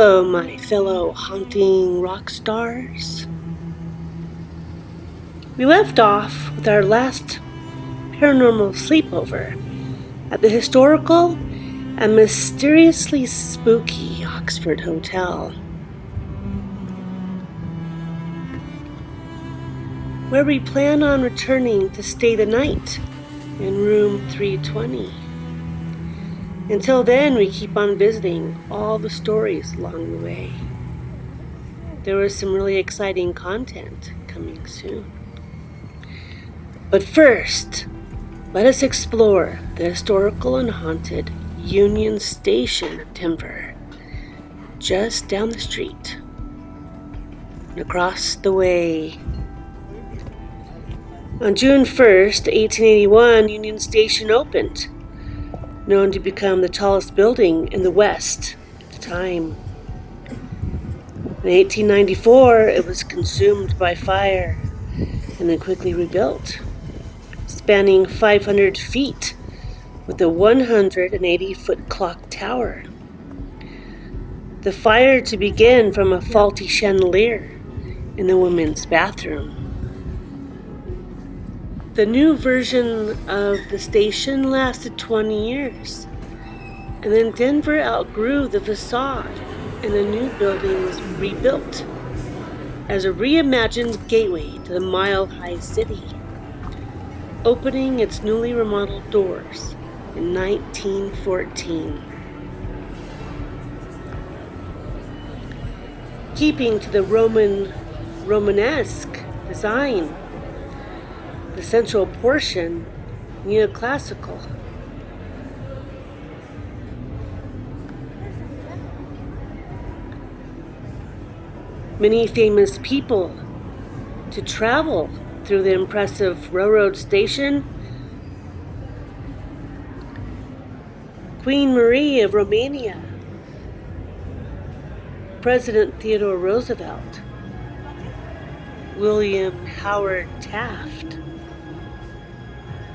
Hello, my fellow haunting rock stars. We left off with our last paranormal sleepover at the historical and mysteriously spooky Oxford Hotel, where we plan on returning to stay the night in room 320. Until then, we keep on visiting all the stories along the way. There is some really exciting content coming soon. But first, let us explore the historical and haunted Union Station of Denver, just down the street and across the way. On June 1st, 1881, Union Station opened, known to become the tallest building in the West at the time. In 1894, it was consumed by fire and then quickly rebuilt, spanning 500 feet with a 180-foot clock tower. The fire to begin from a faulty chandelier in the women's bathroom. The new version of the station lasted 20 years, and then Denver outgrew the facade and a new building was rebuilt as a reimagined gateway to the mile-high city, opening its newly remodeled doors in 1914. Keeping to the Romanesque design, the central portion neoclassical. Many famous people to travel through the impressive railroad station. Queen Marie of Romania, President Theodore Roosevelt, William Howard Taft,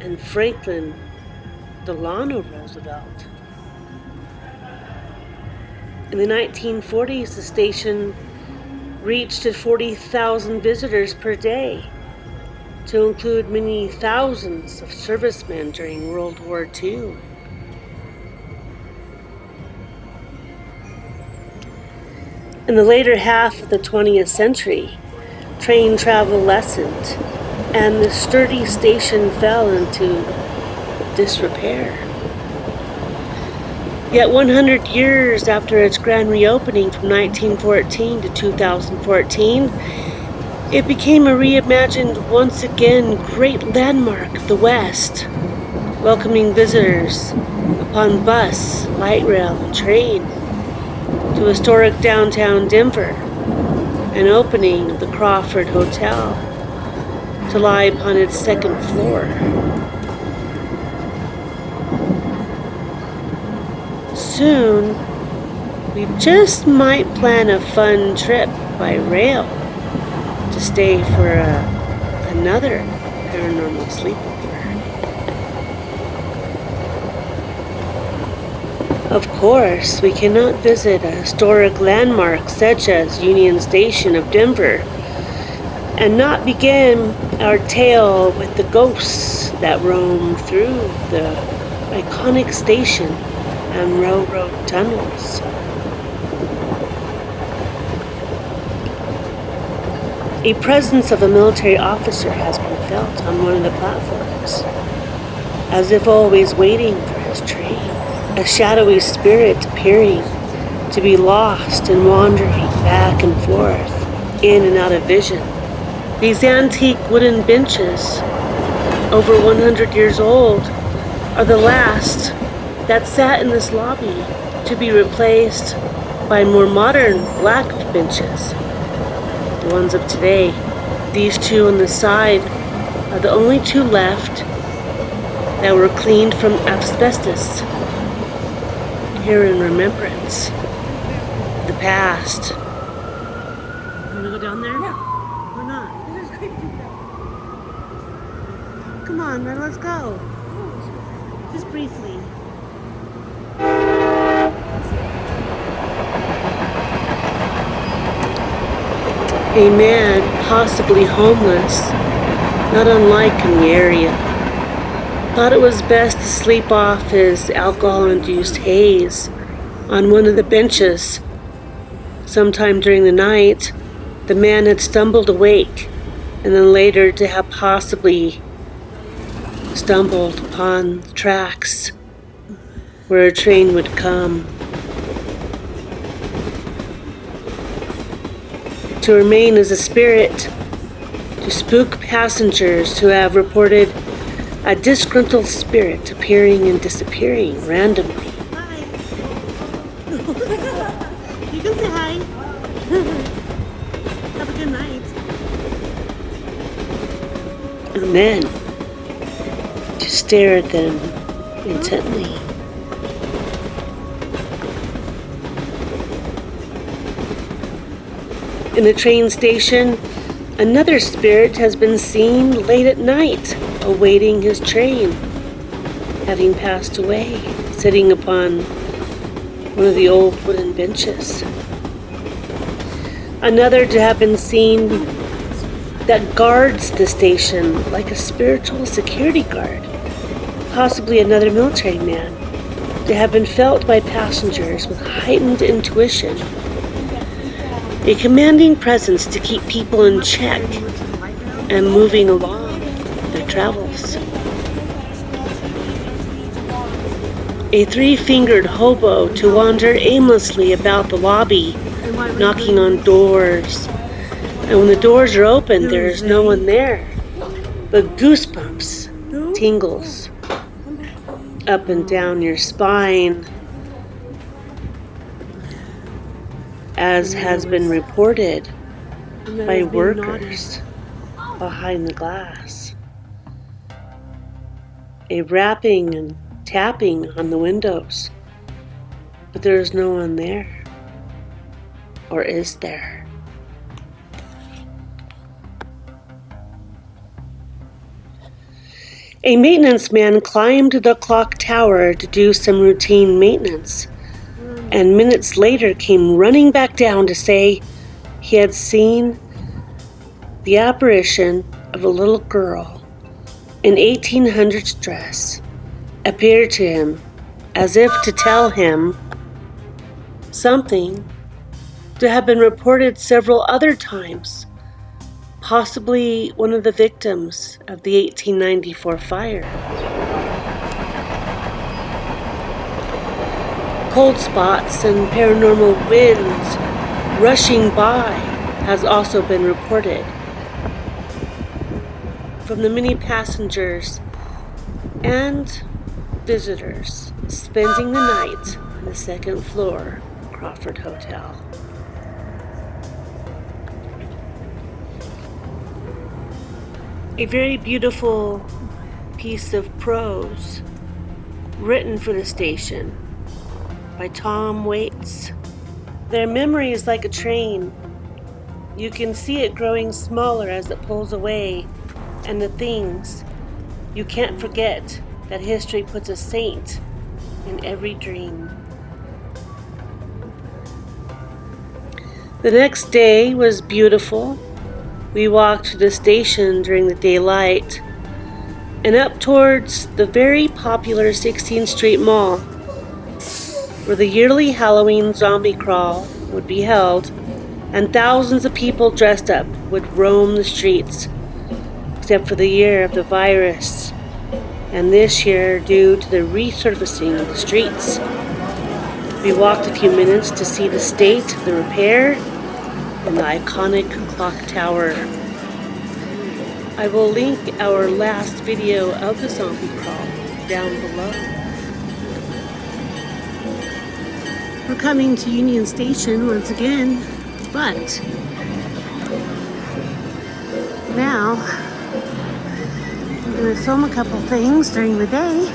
and Franklin Delano Roosevelt. In the 1940s, the station reached 40,000 visitors per day, to include many thousands of servicemen during World War II. In the later half of the 20th century, train travel lessened, and the sturdy station fell into disrepair. Yet 100 years after its grand reopening from 1914 to 2014, it became a reimagined, once again, great landmark of the West, welcoming visitors upon bus, light rail, and train to historic downtown Denver, and opening of the Crawford Hotel to lie upon its second floor. Soon, we just might plan a fun trip by rail to stay for another paranormal sleepover. Of course, we cannot visit a historic landmark such as Union Station of Denver and not begin our tale with the ghosts that roam through the iconic station and railroad tunnels. A presence of a military officer has been felt on one of the platforms, as if always waiting for his train. A shadowy spirit appearing to be lost and wandering back and forth, in and out of vision. These antique wooden benches, over 100 years old, are the last that sat in this lobby, to be replaced by more modern black benches, the ones of today. These two on the side are the only two left that were cleaned from asbestos, here in remembrance of the past. Want to go down there? Yeah. Or not? This is creepy. Come on, then let's go. Just briefly. A man, possibly homeless, not unlike in the area, thought it was best to sleep off his alcohol-induced haze on one of the benches. Sometime during the night, the man had stumbled awake, and then later to have possibly stumbled upon the tracks where a train would come. To remain as a spirit, to spook passengers who have reported a disgruntled spirit appearing and disappearing randomly. Hi. You can say hi. Have a good night. And then to stare at them intently. In a train station, another spirit has been seen late at night, awaiting his train, having passed away, sitting upon one of the old wooden benches. Another to have been seen that guards the station like a spiritual security guard, possibly another military man, to have been felt by passengers with heightened intuition. A commanding presence to keep people in check and moving along their travels. A three-fingered hobo to wander aimlessly about the lobby, knocking on doors. And when the doors are open, there is no one there. But goosebumps, tingles, up and down your spine, as has been reported by workers behind the glass. A rapping and tapping on the windows, but there is no one there. Or is there? A maintenance man climbed the clock tower to do some routine maintenance, and minutes later came running back down to say he had seen the apparition of a little girl in 1800s dress appear to him as if to tell him something to have been reported several other times, possibly one of the victims of the 1894 fire. Cold spots and paranormal winds rushing by has also been reported from the many passengers and visitors spending the night on the second floor of Crawford Hotel. A very beautiful piece of prose written for the station by Tom Waits. Their memory is like a train. You can see it growing smaller as it pulls away, and the things you can't forget that history puts a saint in every dream. The next day was beautiful. We walked to the station during the daylight and up towards the very popular 16th Street Mall, where the yearly Halloween zombie crawl would be held, and thousands of people dressed up would roam the streets, except for the year of the virus, and this year due to the resurfacing of the streets. We walked a few minutes to see the state of the repair and the iconic clock tower. I will link our last video of the zombie crawl down below. We're coming to Union Station once again, but now I'm going to film a couple things during the day.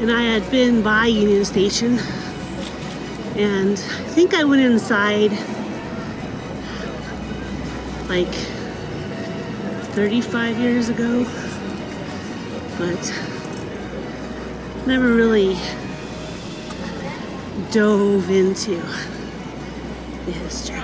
And I had been by Union Station, and I think I went inside like 35 years ago. but never really dove into the history.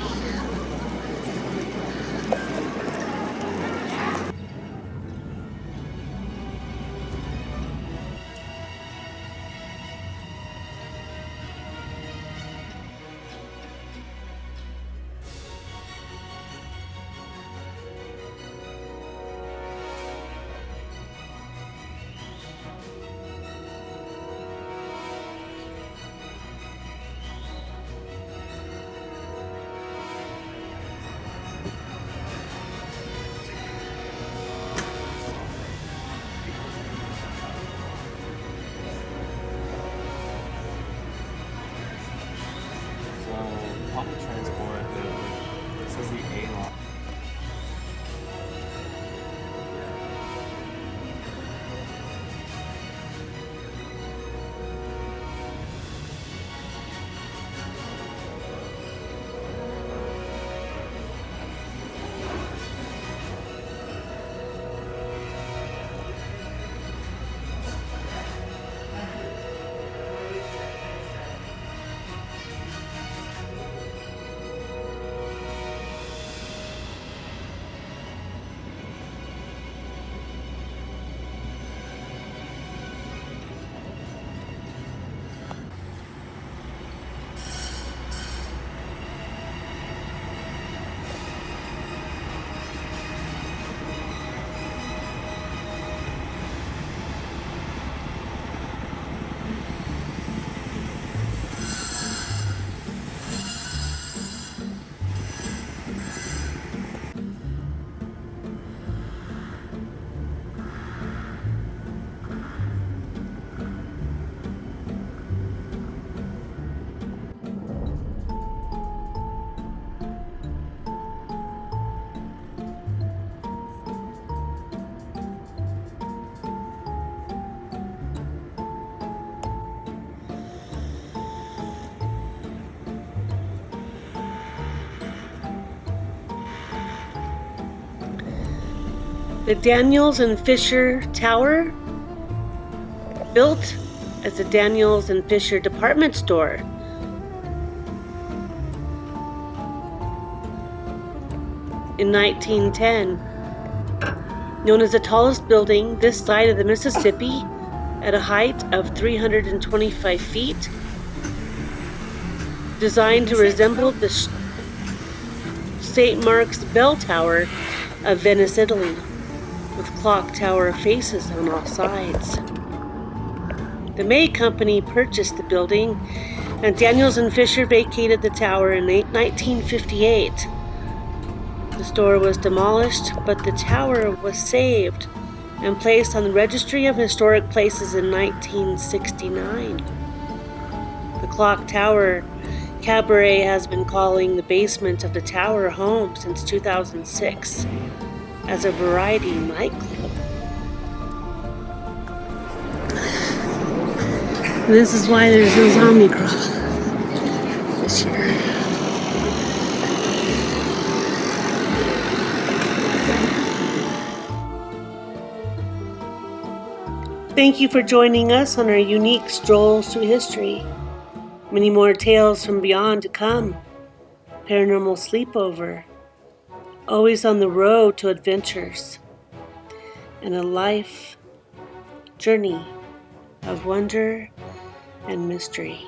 Public transport, this is the A lot. The Daniels and Fisher Tower, built as the Daniels and Fisher department store. In 1910, known as the tallest building this side of the Mississippi at a height of 325 feet, designed to resemble the St. Mark's Bell Tower of Venice, Italy, with clock tower faces on all sides. The May Company purchased the building, and Daniels and Fisher vacated the tower in 1958. The store was demolished, but the tower was saved and placed on the Registry of Historic Places in 1969. The clock tower cabaret has been calling the basement of the tower home since 2006 as a variety nightclub. This is why there's no zombie crawl this year. Thank you for joining us on our unique strolls through history. Many more tales from beyond to come. Paranormal sleepover. Always on the road to adventures. And a life journey of wonder and mystery.